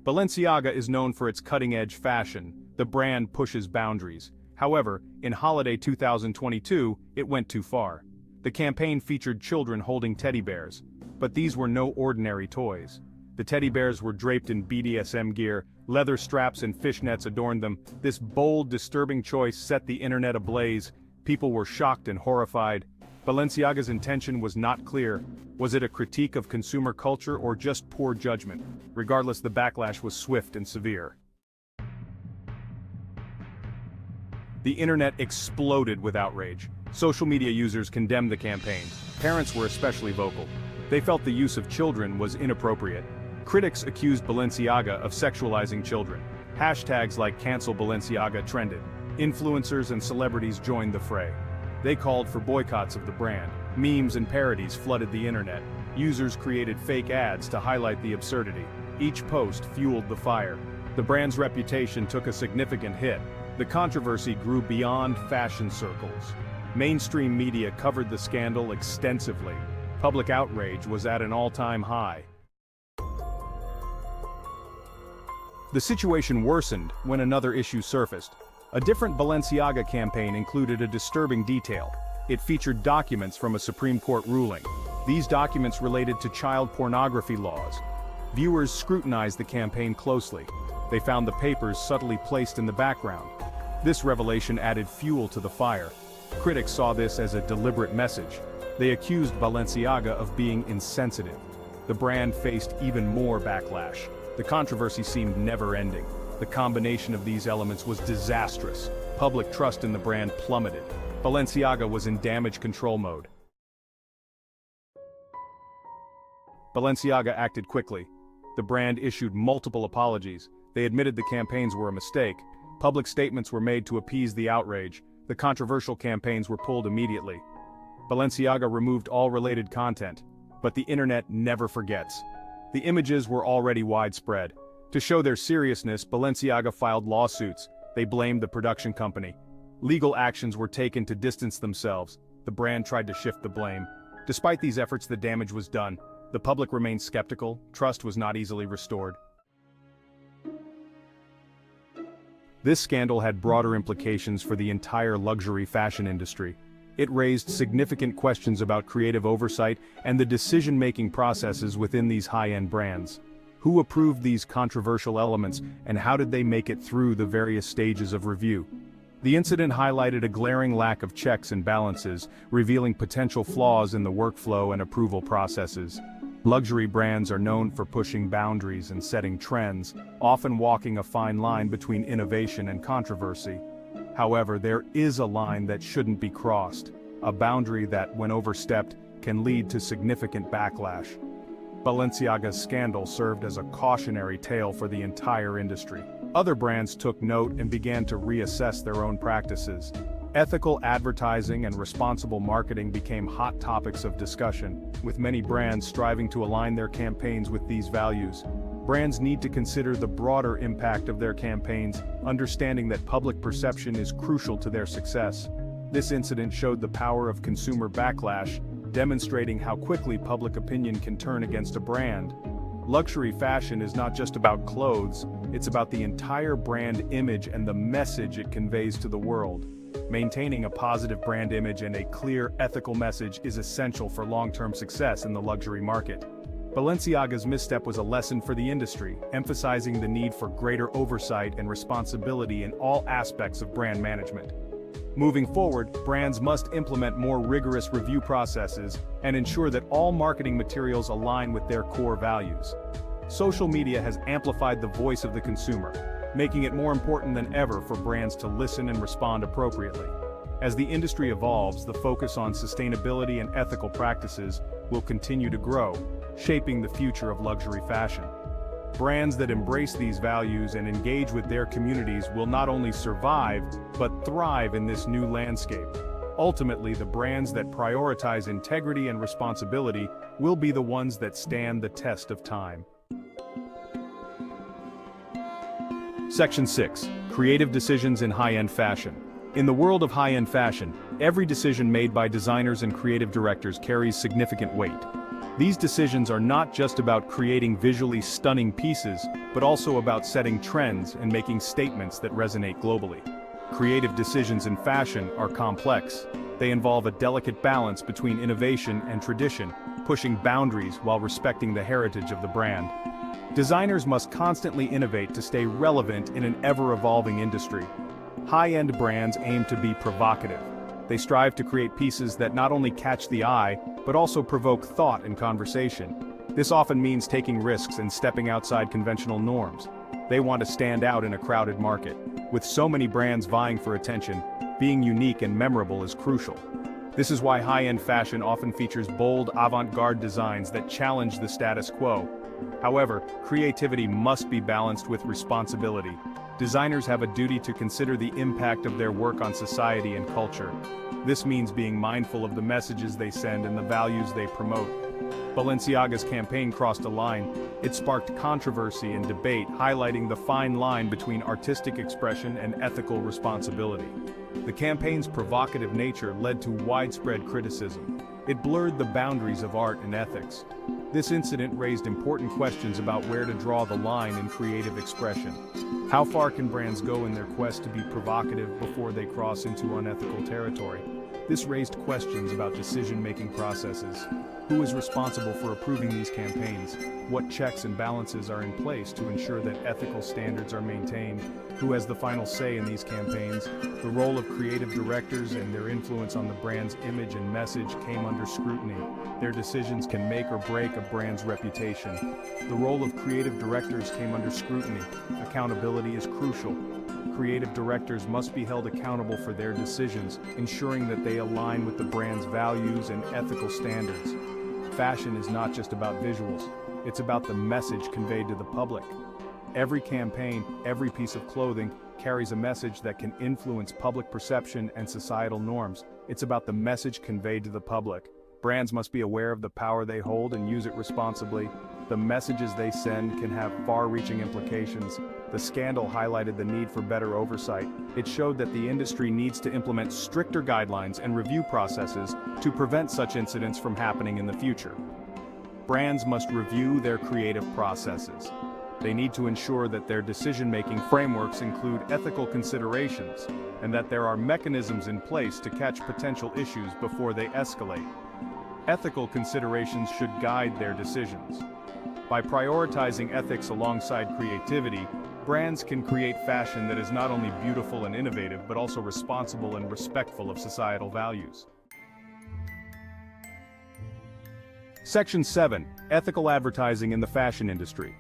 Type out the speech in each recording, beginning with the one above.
Balenciaga is known for its cutting-edge fashion. The brand pushes boundaries. However, in Holiday 2022, it went too far. The campaign featured children holding teddy bears, but these were no ordinary toys. The teddy bears were draped in BDSM gear, leather straps and fishnets adorned them. This bold, disturbing choice set the internet ablaze. People were shocked and horrified. Balenciaga's intention was not clear. Was it a critique of consumer culture or just poor judgment? Regardless, the backlash was swift and severe. The internet exploded with outrage. Social media users condemned the campaign. Parents were especially vocal. They felt the use of children was inappropriate. Critics accused Balenciaga of sexualizing children. Hashtags like "Cancel Balenciaga" trended. Influencers and celebrities joined the fray. They called for boycotts of the brand. Memes and parodies flooded the internet. Users created fake ads to highlight the absurdity. Each post fueled the fire. The brand's reputation took a significant hit. The controversy grew beyond fashion circles. Mainstream media covered the scandal extensively. Public outrage was at an all-time high. The situation worsened when another issue surfaced. A different Balenciaga campaign included a disturbing detail. It featured documents from a Supreme Court ruling. These documents related to child pornography laws. Viewers scrutinized the campaign closely. They found the papers subtly placed in the background. This revelation added fuel to the fire. Critics saw this as a deliberate message. They accused Balenciaga of being insensitive. The brand faced even more backlash. The controversy seemed never-ending. The combination of these elements was disastrous. Public trust in the brand plummeted. Balenciaga was in damage control mode. Balenciaga acted quickly. The brand issued multiple apologies. They admitted the campaigns were a mistake. Public statements were made to appease the outrage. The controversial campaigns were pulled immediately. Balenciaga removed all related content. But the internet never forgets. The images were already widespread. To show their seriousness, Balenciaga filed lawsuits. They blamed the production company. Legal actions were taken to distance themselves. The brand tried to shift the blame. Despite these efforts, the damage was done. The public remained skeptical. Trust was not easily restored. This scandal had broader implications for the entire luxury fashion industry. It raised significant questions about creative oversight and the decision-making processes within these high-end brands. Who approved these controversial elements, and how did they make it through the various stages of review? The incident highlighted a glaring lack of checks and balances, revealing potential flaws in the workflow and approval processes. Luxury brands are known for pushing boundaries and setting trends, often walking a fine line between innovation and controversy. However, there is a line that shouldn't be crossed, a boundary that, when overstepped, can lead to significant backlash. Balenciaga's scandal served as a cautionary tale for the entire industry. Other brands took note and began to reassess their own practices. Ethical advertising and responsible marketing became hot topics of discussion, with many brands striving to align their campaigns with these values. Brands need to consider the broader impact of their campaigns, understanding that public perception is crucial to their success. This incident showed the power of consumer backlash, demonstrating how quickly public opinion can turn against a brand. Luxury fashion is not just about clothes, it's about the entire brand image and the message it conveys to the world. Maintaining a positive brand image and a clear ethical message is essential for long-term success in the luxury market. Balenciaga's misstep was a lesson for the industry, emphasizing the need for greater oversight and responsibility in all aspects of brand management. Moving forward, brands must implement more rigorous review processes and ensure that all marketing materials align with their core values. Social media has amplified the voice of the consumer, making it more important than ever for brands to listen and respond appropriately. As the industry evolves, the focus on sustainability and ethical practices will continue to grow, shaping the future of luxury fashion. Brands that embrace these values and engage with their communities will not only survive, but thrive in this new landscape. Ultimately, the brands that prioritize integrity and responsibility will be the ones that stand the test of time. Section 6. Creative decisions in high-end fashion. In the world of high-end fashion, every decision made by designers and creative directors carries significant weight. These decisions are not just about creating visually stunning pieces, but also about setting trends and making statements that resonate globally. Creative decisions in fashion are complex. They involve a delicate balance between innovation and tradition, pushing boundaries while respecting the heritage of the brand. Designers must constantly innovate to stay relevant in an ever-evolving industry. High-end brands aim to be provocative. They strive to create pieces that not only catch the eye, but also provoke thought and conversation. This often means taking risks and stepping outside conventional norms. They want to stand out in a crowded market. With so many brands vying for attention, being unique and memorable is crucial. This is why high-end fashion often features bold, avant-garde designs that challenge the status quo. However, creativity must be balanced with responsibility. Designers have a duty to consider the impact of their work on society and culture. This means being mindful of the messages they send and the values they promote. Balenciaga's campaign crossed a line. It sparked controversy and debate, highlighting the fine line between artistic expression and ethical responsibility. The campaign's provocative nature led to widespread criticism. It blurred the boundaries of art and ethics. This incident raised important questions about where to draw the line in creative expression. How far can brands go in their quest to be provocative before they cross into unethical territory? This raised questions about decision-making processes. Who is responsible for approving these campaigns? What checks and balances are in place to ensure that ethical standards are maintained? Who has the final say in these campaigns? The role of creative directors and their influence on the brand's image and message came under scrutiny. Their decisions can make or break a brand's reputation. The role of creative directors came under scrutiny. Accountability is crucial. Creative directors must be held accountable for their decisions, ensuring that they align with the brand's values and ethical standards. Fashion is not just about visuals, it's about the message conveyed to the public. Every campaign, every piece of clothing, carries a message that can influence public perception and societal norms. It's about the message conveyed to the public. Brands must be aware of the power they hold and use it responsibly. The messages they send can have far-reaching implications. The scandal highlighted the need for better oversight. It showed that the industry needs to implement stricter guidelines and review processes to prevent such incidents from happening in the future. Brands must review their creative processes. They need to ensure that their decision-making frameworks include ethical considerations, and that there are mechanisms in place to catch potential issues before they escalate. Ethical considerations should guide their decisions. By prioritizing ethics alongside creativity, brands can create fashion that is not only beautiful and innovative but also responsible and respectful of societal values. Section 7. Ethical advertising in the fashion industry.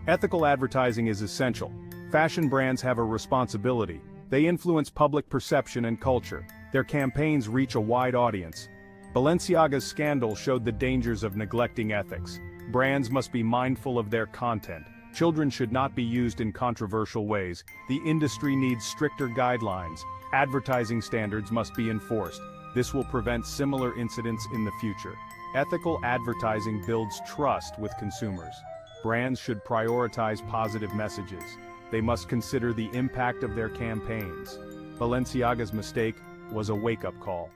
Ethical advertising is essential. Fashion brands have a responsibility. They influence public perception and culture. Their campaigns reach a wide audience. Balenciaga's scandal showed the dangers of neglecting ethics. Brands must be mindful of their content. Children should not be used in controversial ways. The industry needs stricter guidelines. Advertising standards must be enforced. This will prevent similar incidents in the future. Ethical advertising builds trust with consumers. Brands should prioritize positive messages. They must consider the impact of their campaigns. Balenciaga's mistake was a wake-up call.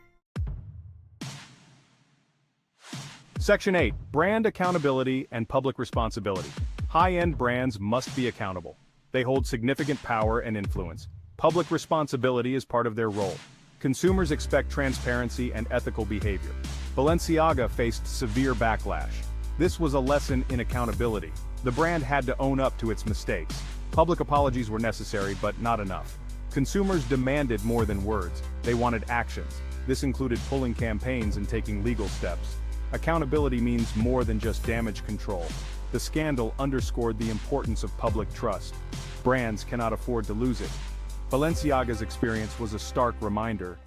Section 8. Brand accountability and public responsibility. High-end brands must be accountable. They hold significant power and influence. Public responsibility is part of their role. Consumers expect transparency and ethical behavior. Balenciaga faced severe backlash. This was a lesson in accountability. The brand had to own up to its mistakes. Public apologies were necessary, but not enough. Consumers demanded more than words. They wanted actions. This included pulling campaigns and taking legal steps. Accountability means more than just damage control. The scandal underscored the importance of public trust. Brands cannot afford to lose it. Balenciaga's experience was a stark reminder.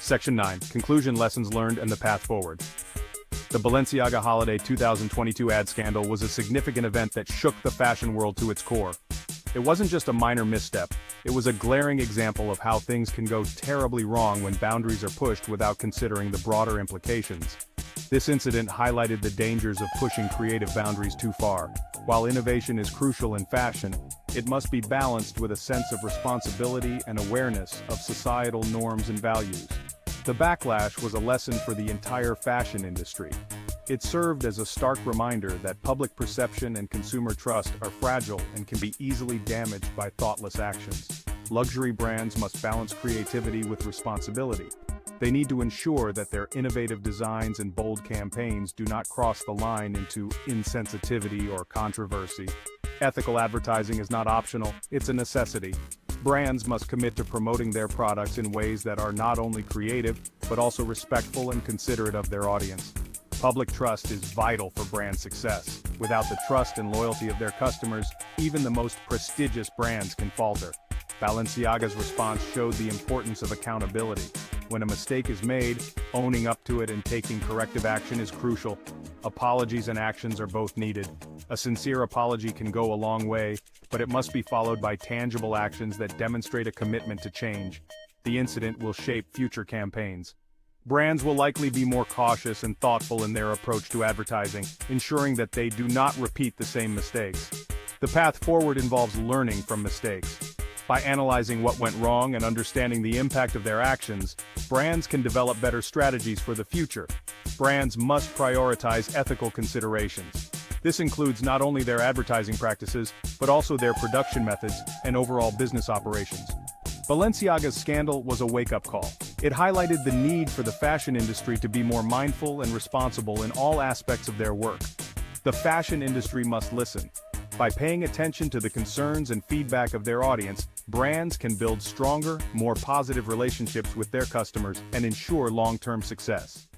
Section 9. Conclusion, lessons learned, and the path forward. The Balenciaga Holiday 2022 ad scandal was a significant event that shook the fashion world to its core. It wasn't just a minor misstep, it was a glaring example of how things can go terribly wrong when boundaries are pushed without considering the broader implications. This incident highlighted the dangers of pushing creative boundaries too far. While innovation is crucial in fashion, it must be balanced with a sense of responsibility and awareness of societal norms and values. The backlash was a lesson for the entire fashion industry. It served as a stark reminder that public perception and consumer trust are fragile and can be easily damaged by thoughtless actions. Luxury brands must balance creativity with responsibility. They need to ensure that their innovative designs and bold campaigns do not cross the line into insensitivity or controversy. Ethical advertising is not optional, it's a necessity. Brands must commit to promoting their products in ways that are not only creative, but also respectful and considerate of their audience. Public trust is vital for brand success. Without the trust and loyalty of their customers, even the most prestigious brands can falter. Balenciaga's response showed the importance of accountability. When a mistake is made, owning up to it and taking corrective action is crucial. Apologies and actions are both needed. A sincere apology can go a long way, but it must be followed by tangible actions that demonstrate a commitment to change. The incident will shape future campaigns. Brands will likely be more cautious and thoughtful in their approach to advertising, ensuring that they do not repeat the same mistakes. The path forward involves learning from mistakes. By analyzing what went wrong and understanding the impact of their actions, brands can develop better strategies for the future. Brands must prioritize ethical considerations. This includes not only their advertising practices, but also their production methods and overall business operations. Balenciaga's scandal was a wake-up call. It highlighted the need for the fashion industry to be more mindful and responsible in all aspects of their work. The fashion industry must listen. By paying attention to the concerns and feedback of their audience, brands can build stronger, more positive relationships with their customers and ensure long-term success.